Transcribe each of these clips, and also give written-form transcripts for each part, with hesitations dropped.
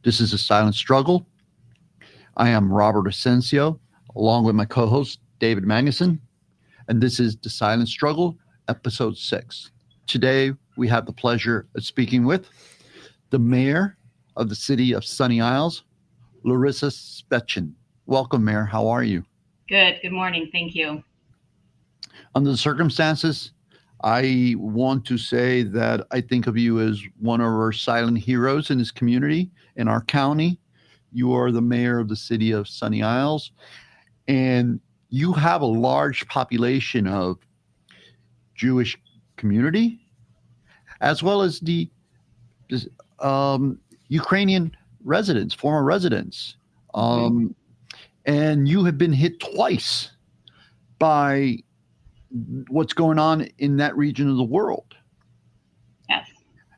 This is a silent struggle. I am Robert Asencio, along with my co-host David Magnusson, and this is the Silent Struggle, episode 6. Today we have the pleasure of speaking with the mayor of the city of Sunny Isles, Larisa Svechin. Welcome, Mayor. How are you? Good. Good morning. Thank you. Under the circumstances, I want to say that I think of you as one of our silent heroes in this community, in our county. You are the mayor of the city of Sunny Isles, and you have a large population of Jewish community, as well as the Ukrainian residents, former residents. And you have been hit twice by what's going on in that region of the world. Yes.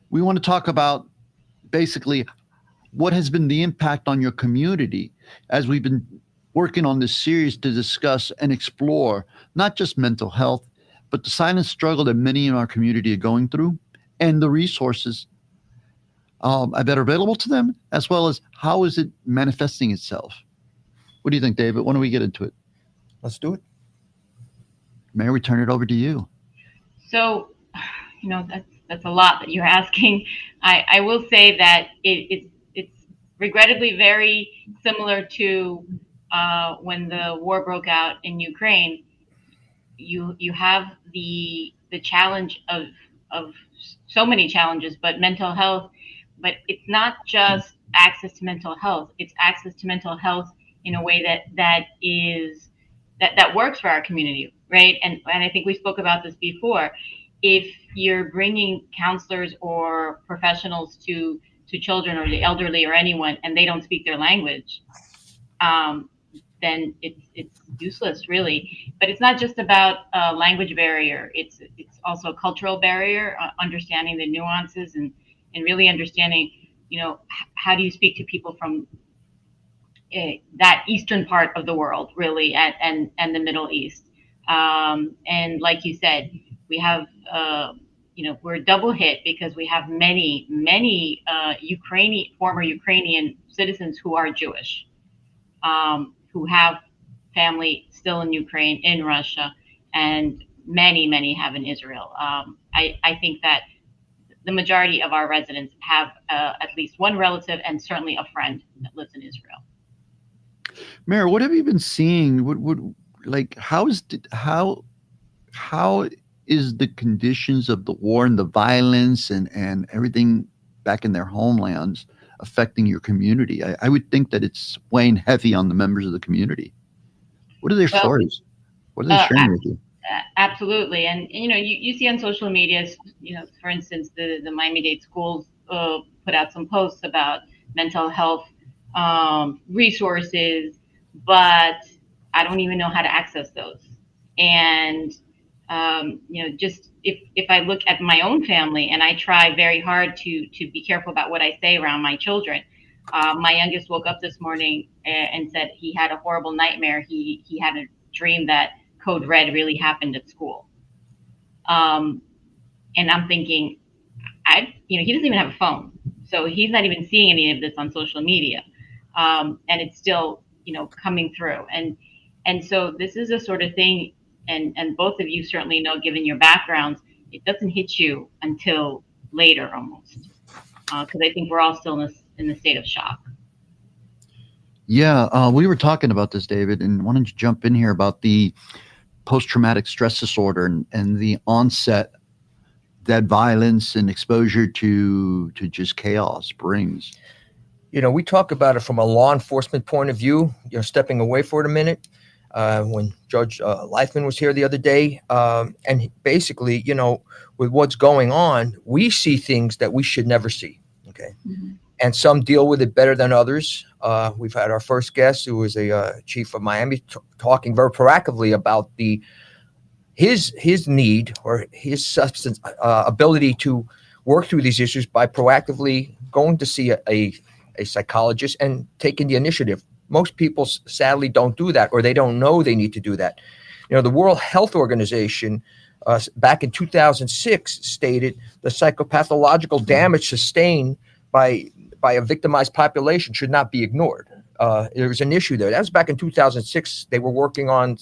We want to talk about basically what has been the impact on your community as we've been working on this series to discuss and explore not just mental health, but the silent struggle that many in our community are going through and the resources that are available to them, as well as how is it manifesting itself. What do you think, David? Why don't we get into it? Let's do it. Mayor, we turn it over to you. So, that's a lot that you're asking. I will say that it's regrettably very similar to when the war broke out in Ukraine. You have the challenge of so many challenges, but mental health. But it's not just access to mental health. It's access to mental health in a way that works for our community, right? And I think we spoke about this before. If you're bringing counselors or professionals to children or the elderly or anyone, and they don't speak their language, then it's useless, really. But it's not just about a language barrier. It's also a cultural barrier, understanding the nuances and really understanding, how do you speak to people from that eastern part of the world, really, and the Middle East. And like you said, we have, we're double hit because we have many former Ukrainian citizens who are Jewish, who have family still in Ukraine, in Russia, and many have in Israel. I think that the majority of our residents have at least one relative and certainly a friend that lives in Israel. Mayor, what have you been seeing? How is the conditions of the war and the violence and everything back in their homelands affecting your community? I would think that it's weighing heavy on the members of the community. What are their stories? What are they sharing with you? Absolutely, and you see on social media, for instance, the Miami-Dade schools put out some posts about mental health resources, but I don't even know how to access those. And just if I look at my own family, and I try very hard to be careful about what I say around my children. My youngest woke up this morning and said he had a horrible nightmare. He had a dream that Code Red really happened at school. And I'm thinking, he doesn't even have a phone, so he's not even seeing any of this on social media. And it's still, coming through. And so this is a sort of thing, and both of you certainly know, given your backgrounds, it doesn't hit you until later almost. Because I think we're all still in the state of shock. Yeah, we were talking about this, David, and why don't you jump in here about the post-traumatic stress disorder and the onset that violence and exposure to just chaos brings. We talk about it from a law enforcement point of view, stepping away for a minute. When Judge Leifman was here the other day, and basically, with what's going on, we see things that we should never see. Okay. Mm-hmm. And some deal with it better than others. We've had our first guest, who was a chief of Miami, talking very proactively about his need or his substance ability to work through these issues by proactively going to see a psychologist and taking the initiative. Most people sadly don't do that, or they don't know they need to do that. The World Health Organization back in 2006 stated the psychopathological damage sustained by by a victimized population should not be ignored. There was an issue there. That was back in 2006. They were working on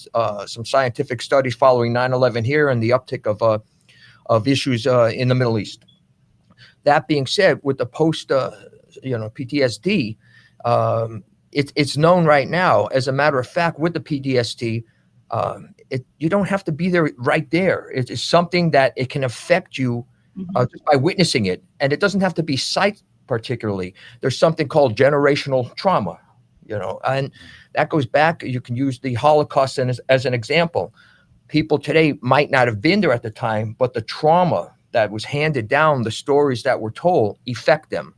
some scientific studies following 9/11 here and the uptick of issues in the Middle East. That being said, with the post PTSD, it's known right now. As a matter of fact, with the PTSD, you don't have to be there right there. It's something that it can affect you just by witnessing it, and it doesn't have to be sight particularly. There's something called generational trauma, and that goes back. You can use the Holocaust as an example. People today might not have been there at the time, but the trauma that was handed down, the stories that were told, affect them.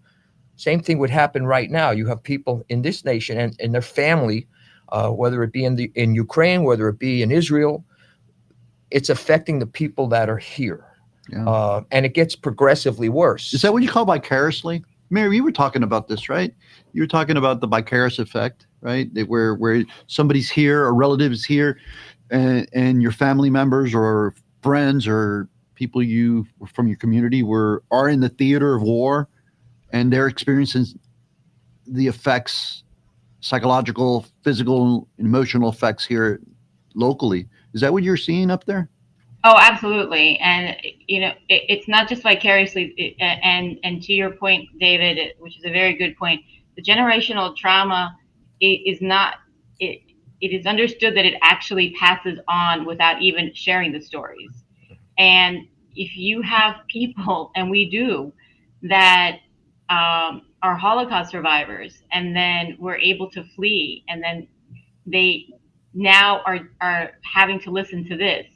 Same thing would happen right now. You have people in this nation and their family, whether it be in Ukraine, whether it be in Israel, it's affecting the people that are here. Yeah. And it gets progressively worse. Is that what you call vicariously? Mary, you were talking about this, right? You were talking about the vicarious effect, right? Where somebody's here, a relative is here, and your family members or friends or people from your community are in the theater of war, and they're experiencing the effects, psychological, physical, emotional effects here locally. Is that what you're seeing up there? Oh, absolutely. And, it's not just vicariously. And to your point, David, which is a very good point, the generational trauma is not, it is understood that it actually passes on without even sharing the stories. And if you have people, and we do, that are Holocaust survivors, and then were able to flee, and then they now are having to listen to this,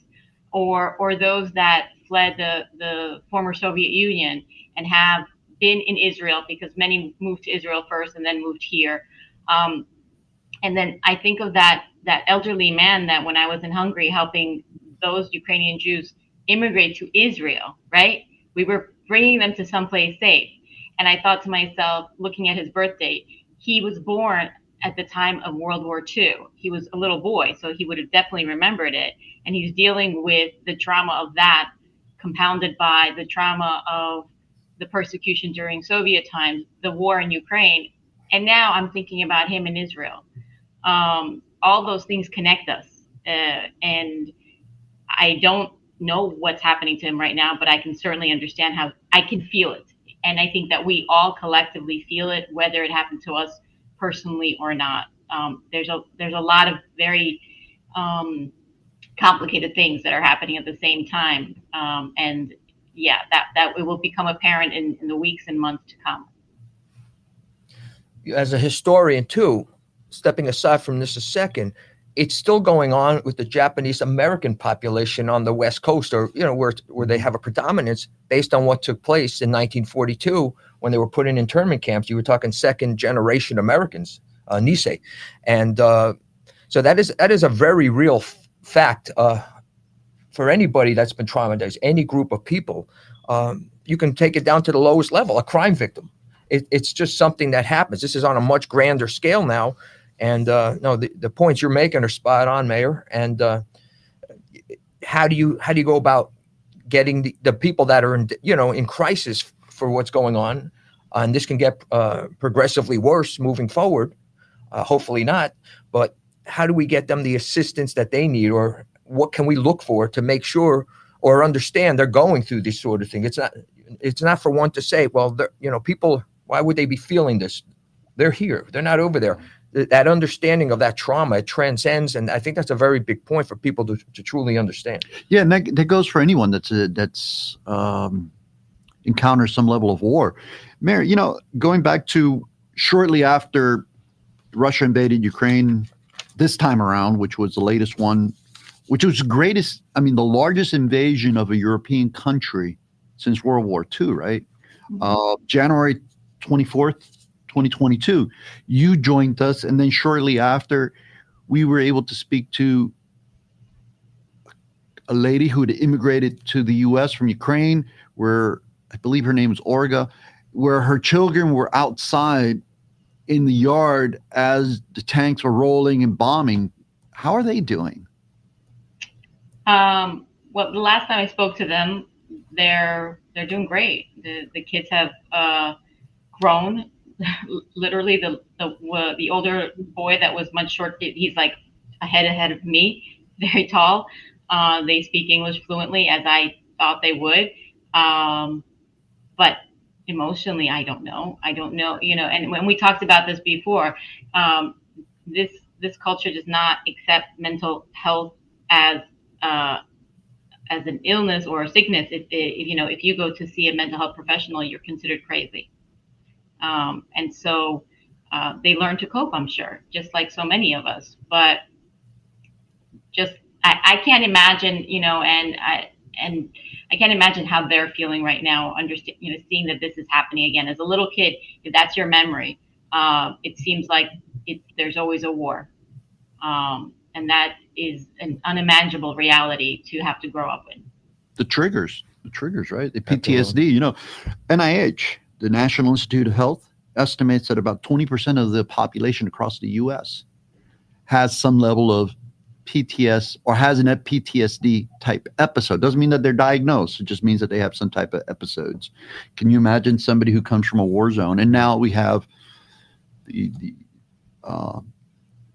or those that fled the former Soviet Union and have been in Israel, because many moved to Israel first and then moved here. And then I think of that elderly man that when I was in Hungary helping those Ukrainian Jews immigrate to Israel, right? We were bringing them to someplace safe. And I thought to myself, looking at his birth date, he was born at the time of World War II. He was a little boy, so he would have definitely remembered it. And he's dealing with the trauma of that, compounded by the trauma of the persecution during Soviet times, the war in Ukraine. And now I'm thinking about him in Israel. All those things connect us. And I don't know what's happening to him right now, but I can certainly understand how I can feel it. And I think that we all collectively feel it, whether it happened to us personally or not. There's a lot of very complicated things that are happening at the same time. And yeah, that it will become apparent in the weeks and months to come. As a historian too, stepping aside from this a second, it's still going on with the Japanese American population on the West Coast, or where they have a predominance based on what took place in 1942 when they were put in internment camps. You were talking second generation Americans, Nisei, and so that is a very real fact for anybody that's been traumatized. Any group of people, you can take it down to the lowest level, a crime victim. It's just something that happens. This is on a much grander scale now. And no, the points you're making are spot on, Mayor. And how do you go about getting the people that are in crisis for what's going on? And this can get progressively worse moving forward. Hopefully not. But how do we get them the assistance that they need, or what can we look for to make sure or understand they're going through this sort of thing? It's not for one to say, well, people, why would they be feeling this? They're here. They're not over there. That understanding of that trauma, it transcends, and I think that's a very big point for people to truly understand. Yeah, and that goes for anyone that's encounters some level of war. Mary, going back to shortly after Russia invaded Ukraine this time around, which was the latest one, which was the largest invasion of a European country since World War II, right? January 24th, 2022, you joined us, and then shortly after, we were able to speak to a lady who had immigrated to the U.S. from Ukraine, where I believe her name is Olga, where her children were outside in the yard as the tanks were rolling and bombing. How are they doing? Well, the last time I spoke to them, they're doing great. The kids have grown. literally the older boy that was much short. He's like ahead of me, very tall. They speak English fluently as I thought they would. But emotionally, I don't know. I don't know, and when we talked about this before, this culture does not accept mental health as as an illness or a sickness. If you go to see a mental health professional, you're considered crazy. And so they learn to cope, I'm sure, just like so many of us. But just I can't imagine, and I can't imagine how they're feeling right now. Understand, seeing that this is happening again. As a little kid, if that's your memory, it seems like there's always a war, and that is an unimaginable reality to have to grow up in. The triggers, right? The Absolutely. PTSD. NIH, the National Institute of Health, estimates that about 20% of the population across the U.S. has some level of PTS or has an PTSD type episode. Doesn't mean that they're diagnosed. It just means that they have some type of episodes. Can you imagine somebody who comes from a war zone? And now we have the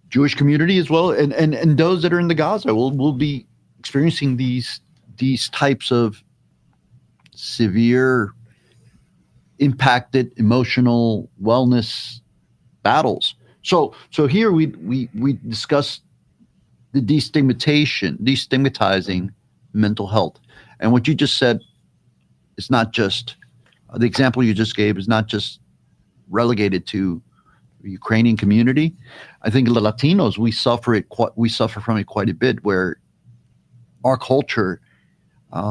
Jewish community as well, and those that are in the Gaza will be experiencing these types of severe impacted emotional wellness battles. So here we discuss the destigmatizing mental health. And what you just said is not just the example you just gave is not just relegated to the Ukrainian community. I think the Latinos, we suffer from it quite a bit, where our culture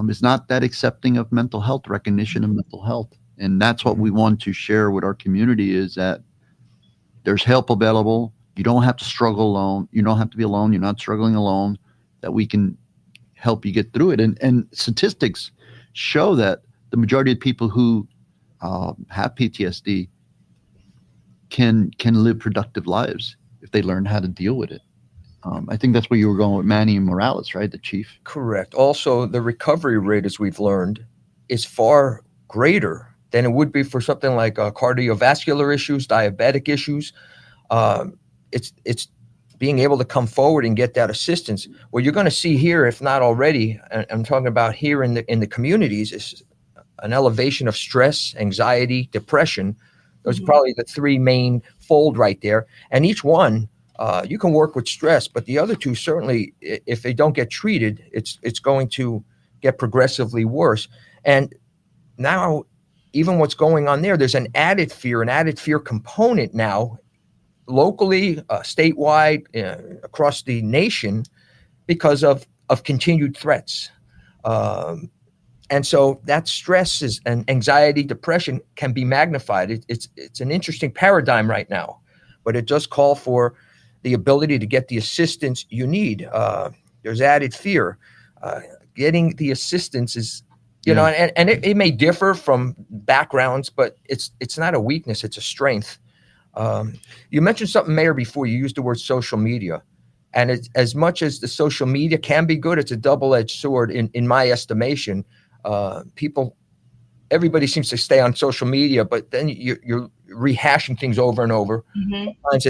is not that accepting of mental health, recognition of mental health. And that's what we want to share with our community, is that there's help available. You don't have to struggle alone. You don't have to be alone. You're not struggling alone, that we can help you get through it. And statistics show that the majority of people who have PTSD can live productive lives if they learn how to deal with it. I think that's where you were going with Manny Morales, right? The chief. Correct. Also, the recovery rate, as we've learned, is far greater than it would be for something like cardiovascular issues, diabetic issues. It's being able to come forward and get that assistance. What you're going to see here, if not already, and I'm talking about here in the communities, is an elevation of stress, anxiety, depression. Those are probably the three main fold right there. And each one, you can work with stress, but the other two, certainly, if they don't get treated, it's going to get progressively worse. And now, even what's going on there's an added fear component now, locally, statewide, across the nation, because of continued threats. And so that stress and anxiety, depression can be magnified. It's an interesting paradigm right now, but it does call for the ability to get the assistance you need. There's added fear. Getting the assistance is, and it may differ from backgrounds, but it's not a weakness, it's a strength. You mentioned something, Mayor, before. You used the word social media. And as much as the social media can be good, it's a double-edged sword in my estimation. Everybody seems to stay on social media, but then you're rehashing things over and over. Mm-hmm. Sometimes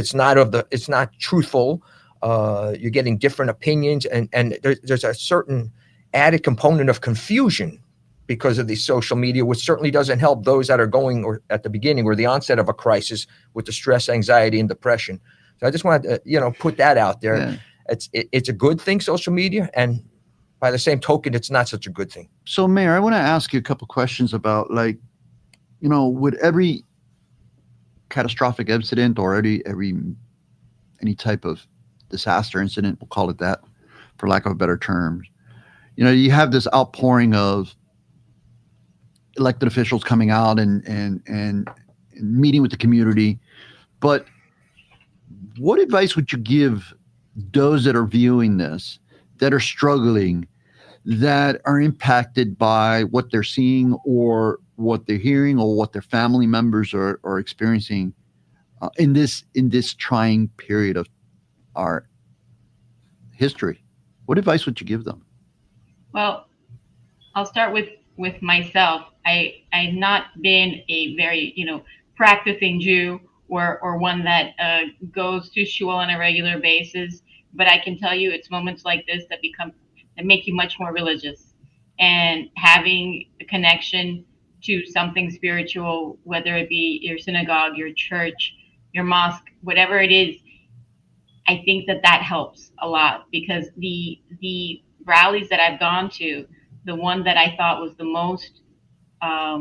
it's not truthful. You're getting different opinions, and there's a certain added component of confusion because of the social media, which certainly doesn't help those that are going or at the beginning or the onset of a crisis with the stress, anxiety, and depression. So I just wanted to, put that out there. Yeah. It's a good thing, social media, and by the same token, it's not such a good thing. So, Mayor, I want to ask you a couple questions about, with every catastrophic incident or any type of disaster incident, we'll call it that, for lack of a better term, you have this outpouring of elected officials coming out and meeting with the community. But what advice would you give those that are viewing this, that are struggling, that are impacted by what they're seeing or what they're hearing or what their family members are experiencing in this trying period of our history? What advice would you give them? Well, I'll start with myself. I've not been a very, practicing Jew or one that goes to shul on a regular basis. But I can tell you, it's moments like this that make you much more religious, and having a connection to something spiritual, whether it be your synagogue, your church, your mosque, whatever it is. I think that helps a lot, because the rallies that I've gone to, the one that I thought was the most, I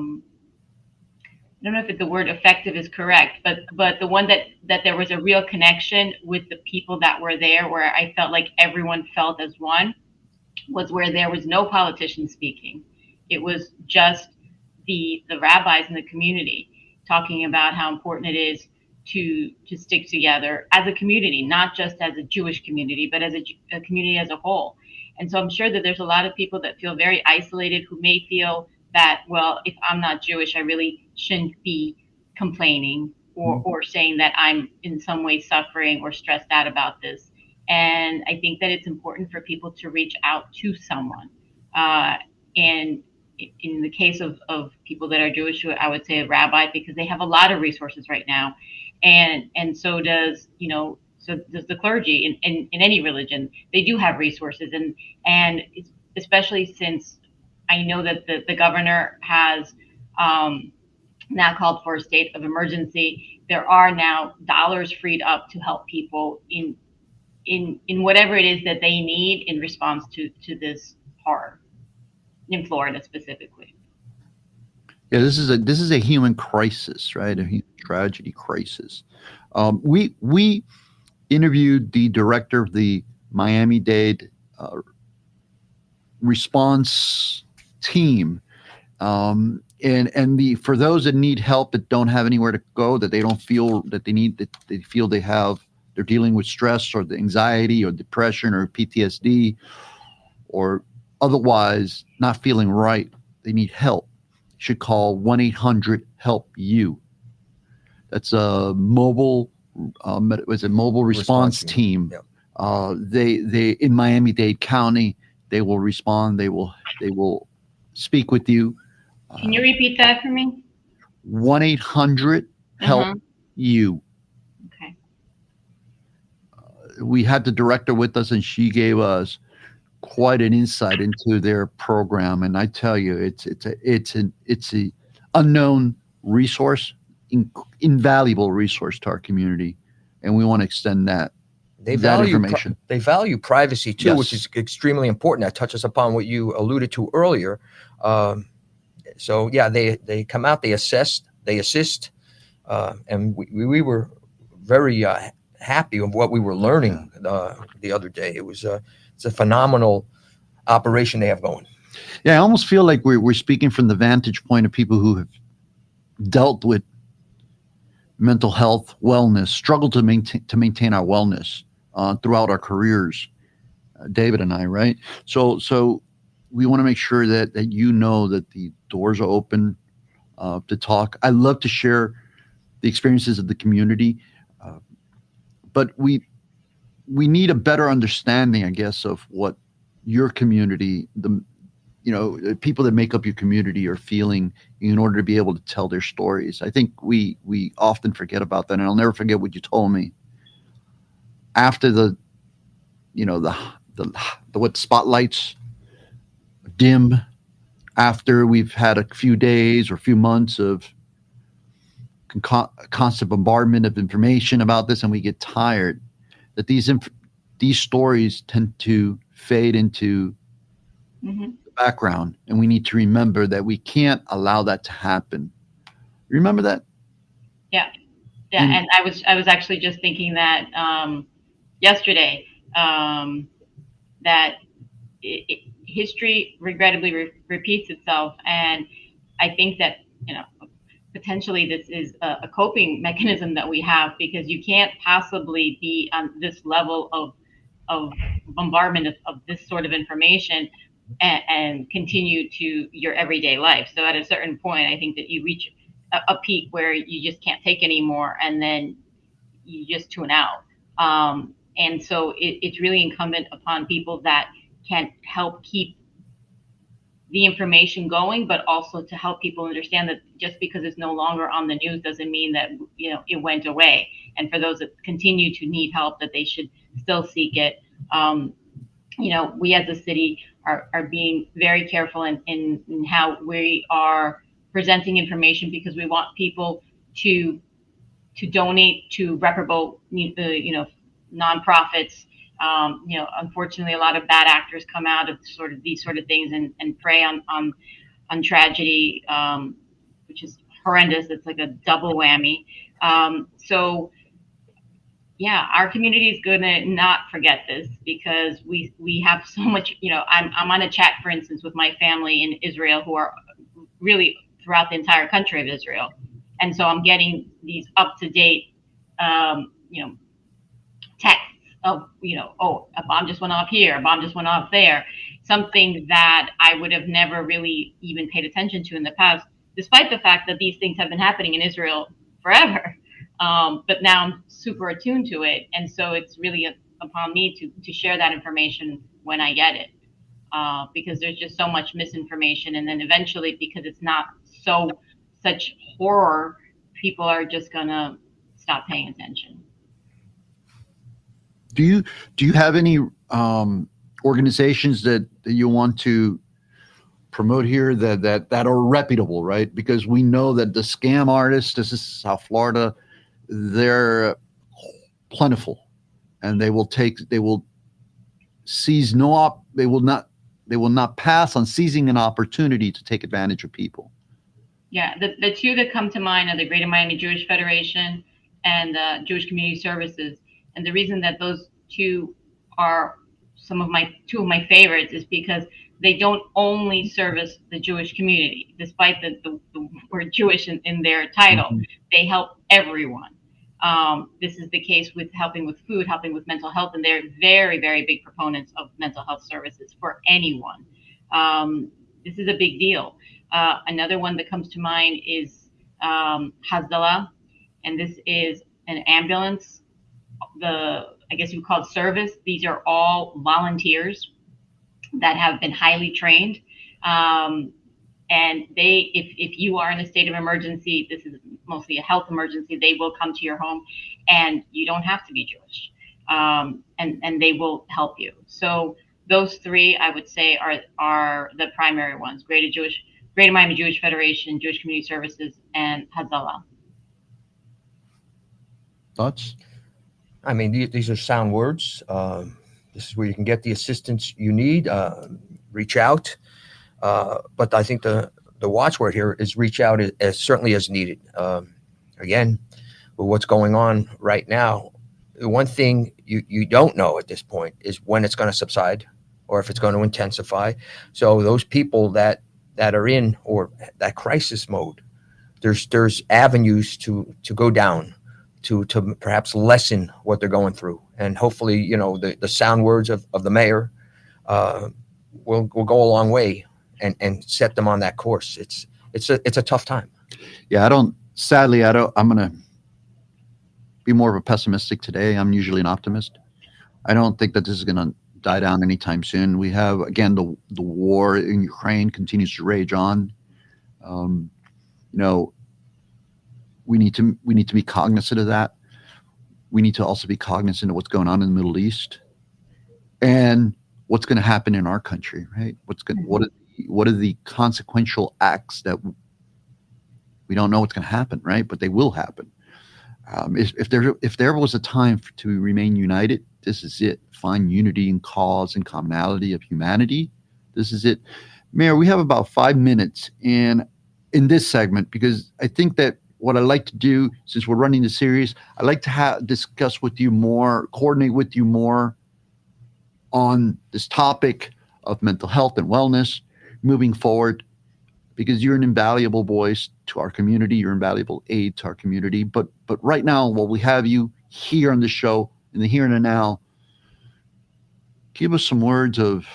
don't know if the word effective is correct, but the one that there was a real connection with the people that were there, where I felt like everyone felt as one, was where there was no politician speaking. It was just the rabbis in the community talking about how important it is to stick together as a community, not just as a Jewish community, but as a community as a whole. And so I'm sure that there's a lot of people that feel very isolated, who may feel that, well, if I'm not Jewish, I really shouldn't be complaining or saying that I'm in some way suffering or stressed out about this. And I think that it's important for people to reach out to someone. And in the case of people that are Jewish, I would say a rabbi, because they have a lot of resources right now. And so does, so does the clergy in any religion. They do have resources. And especially since I know that the governor has now called for a state of emergency, there are now dollars freed up to help people in whatever it is that they need in response to this horror in Florida specifically. Yeah, this is a human crisis, right? A human tragedy crisis. We interviewed the director of the Miami-Dade response team, and the for those that need help, that don't have anywhere to go, that they don't feel that they feel they're dealing with stress or the anxiety or depression or PTSD or otherwise not feeling right, they need help, should call 1-800-HELP-YOU. That's a mobile mobile response team. Yep. They in Miami-Dade County, they will respond. They will speak with you. Can you repeat that for me? 1-800-HELP-YOU. Okay. We had the director with us, and she gave us quite an insight into their program. And I tell you, it's a unknown resource, invaluable resource to our community, and we want to extend that information. They value privacy too, Yes. which is extremely important. That touches upon what you alluded to earlier. So yeah, they come out, they assist, and we were very happy with what we were learning the other day. It's a phenomenal operation they have going. Yeah, I almost feel like we're speaking from the vantage point of people who have dealt with mental health, wellness, struggled to maintain our wellness throughout our careers, David and I, right? So we want to make sure that you know that the doors are open to talk. I love to share the experiences of the community, but we need a better understanding, I guess, of what your community, people that make up your community are feeling in order to be able to tell their stories. I think we often forget about that, and I'll never forget what you told me after the what spotlights dim, after we've had a few days or a few months of constant bombardment of information about this, and we get tired, that these stories tend to fade into the background, and we need to remember that we can't allow that to happen. Remember that? Yeah. And I was actually just thinking that yesterday, that history regrettably repeats itself, and I think that potentially this is a coping mechanism that we have, because you can't possibly be on this level of bombardment of this sort of information and continue to your everyday life. So at a certain point, I think that you reach a peak where you just can't take anymore, and then you just tune out. And so it's really incumbent upon people that can help keep the information going, but also to help people understand that just because it's no longer on the news doesn't mean that, it went away. And for those that continue to need help, that they should still seek it. We as a city are being very careful in how we are presenting information, because we want people to donate to reputable, nonprofits. Unfortunately, a lot of bad actors come out of these sort of things and prey on tragedy, which is horrendous. It's like a double whammy. So yeah, our community is gonna not forget this, because we have so much. I'm on a chat, for instance, with my family in Israel, who are really throughout the entire country of Israel, and so I'm getting these up to date, texts of, oh, a bomb just went off here, a bomb just went off there, something that I would have never really even paid attention to in the past, despite the fact that these things have been happening in Israel forever. But now I'm super attuned to it, and so it's really upon me to share that information when I get it, because there's just so much misinformation, and then eventually, because it's not such horror, people are just gonna stop paying attention. Do you have any organizations that you want to promote here that are reputable, right? Because we know that the scam artists, this is South Florida, they're plentiful, and they will seize they will not pass on seizing an opportunity to take advantage of people. Yeah, the two that come to mind are the Greater Miami Jewish Federation and Jewish Community Services. And the reason that those two are two of my favorites is because they don't only service the Jewish community, despite the word Jewish in their title. Mm-hmm. They help everyone. This is the case with helping with food, helping with mental health, and they're very, very big proponents of mental health services for anyone. This is a big deal. Another one that comes to mind is Hasdala, and this is an ambulance. I guess you would call it service. These are all volunteers that have been highly trained. And if you are in a state of emergency, this is mostly a health emergency, they will come to your home, and you don't have to be Jewish. And they will help you. So those three, I would say, are the primary ones: Greater Miami Jewish Federation, Jewish Community Services, and Hazala. Thoughts? I mean, these are sound words. This is where you can get the assistance you need. Reach out. But I think the watchword here is reach out as certainly as needed. Again, with what's going on right now, the one thing you don't know at this point is when it's going to subside or if it's going to intensify. So those people that are in or that crisis mode, there's avenues to go down, to perhaps lessen what they're going through. And hopefully, the sound words of the mayor will go a long way and set them on that course. It's a tough time. Yeah, I'm going to be more of a pessimistic today. I'm usually an optimist. I don't think that this is going to die down anytime soon. We have, again, the war in Ukraine continues to rage on. We need to be cognizant of that. We need to also be cognizant of what's going on in the Middle East and what's going to happen in our country, right? What are the consequential acts that we don't know what's going to happen, right? But they will happen. If there was a time to remain united, this is it. Find unity in cause and commonality of humanity. This is it. Mayor, we have about 5 minutes in this segment, because I think that what I like to do, since we're running the series, I like to discuss with you more, coordinate with you more on this topic of mental health and wellness moving forward, because you're an invaluable voice to our community. You're an invaluable aid to our community. But right now, while we have you here on the show, in the here and the now, give us some words of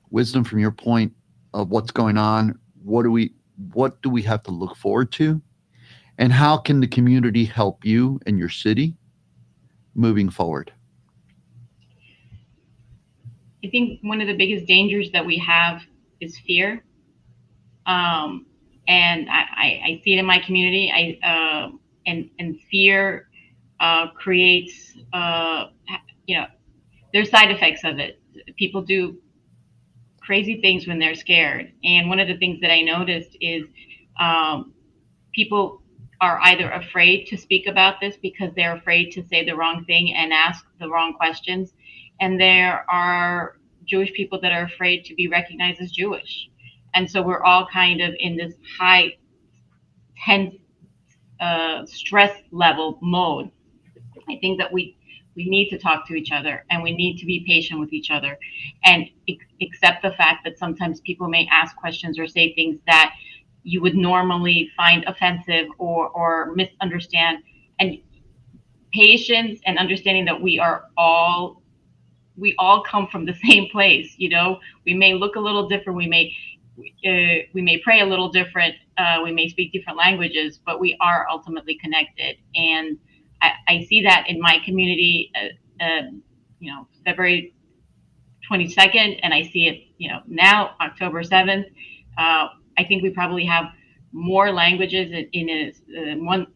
wisdom from your point of what's going on. What do we have to look forward to? And how can the community help you and your city moving forward? I think one of the biggest dangers that we have is fear. And I see it in my community. And fear creates, there's side effects of it. People do crazy things when they're scared. And one of the things that I noticed is people are either afraid to speak about this because they're afraid to say the wrong thing and ask the wrong questions. And there are Jewish people that are afraid to be recognized as Jewish. And so we're all kind of in this high, tense, stress level mode. I think that we need to talk to each other, and we need to be patient with each other, and accept the fact that sometimes people may ask questions or say things that you would normally find offensive or misunderstand. And patience and understanding that we all come from the same place. We may look a little different, we may pray a little different, we may speak different languages, but we are ultimately connected. And I see that in my community, February 22nd, and I see it, now October 7th. I think we probably have more languages in one,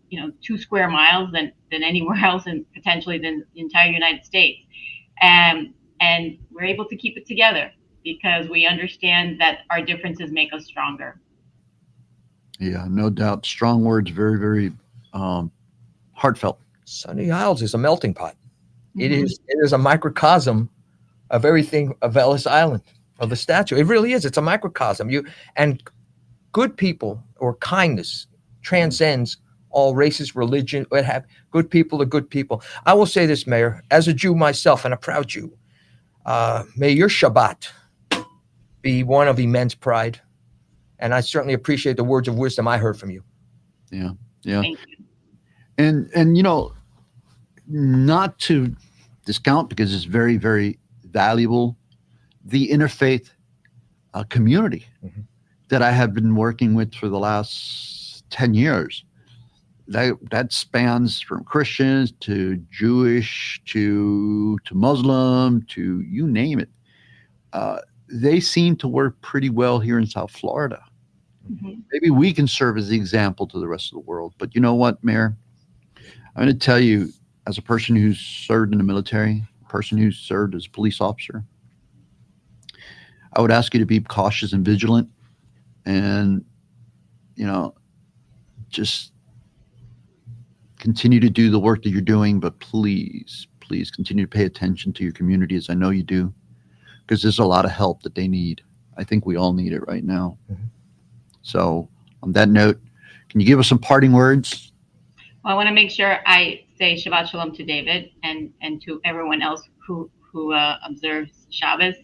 2 square miles than anywhere else, and potentially than the entire United States. And we're able to keep it together because we understand that our differences make us stronger. Yeah, no doubt. Strong words, very, very heartfelt. Sunny Isles is a melting pot. It is a microcosm of everything of Ellis Island, of the statue. It really is. It's a microcosm. And good people, or kindness, transcends all races, religion. Good people are good people. I will say this, Mayor, as a Jew myself and a proud Jew, may your Shabbat be one of immense pride. And I certainly appreciate the words of wisdom I heard from you. Yeah. Thank you. And not to discount, because it's very, very valuable, the interfaith community that I have been working with for the last 10 years. That spans from Christians to Jewish to Muslim to you name it. They seem to work pretty well here in South Florida. Maybe we can serve as the example to the rest of the world. But you know what, Mayor? I'm going to tell you, as a person who's served in the military, a person who's served as a police officer, I would ask you to be cautious and vigilant, and, just continue to do the work that you're doing. But please continue to pay attention to your community, as I know you do, because there's a lot of help that they need. I think we all need it right now. So on that note, can you give us some parting words? Well, I want to make sure I say Shabbat Shalom to David and to everyone else who observes Shabbos.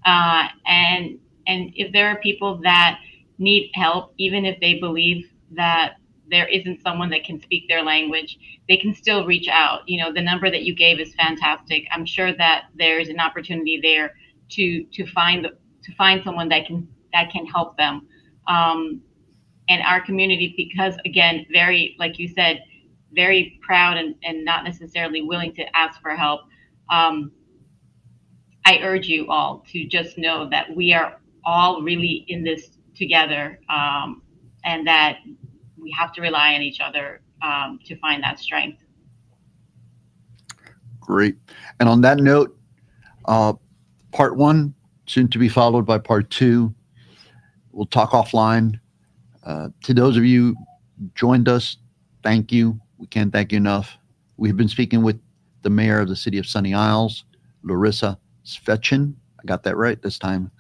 And if there are people that need help, even if they believe that there isn't someone that can speak their language, they can still reach out. The number that you gave is fantastic. I'm sure that there's an opportunity there to find someone that can help them. And our community, because again, very, like you said, very proud and not necessarily willing to ask for help. I urge you all to just know that we are all really in this together, and that we have to rely on each other to find that strength. Great. And on that note, part 1 soon to be followed by part 2. We'll talk offline. To those of you who joined us, thank you. We can't thank you enough. We've been speaking with the mayor of the city of Sunny Isles, Larisa Svechin. I got that right this time.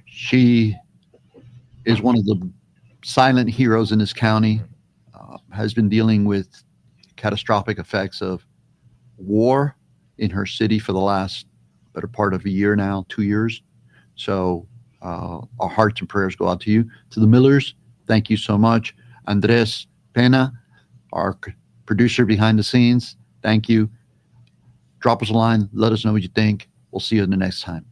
She is one of the silent heroes in this county, has been dealing with catastrophic effects of war in her city for the last better part of a year now, 2 years. So our hearts and prayers go out to you. To the Millers, thank you so much. Andres Pena, our producer behind the scenes, thank you. Drop us a line. Let us know what you think. We'll see you in the next time.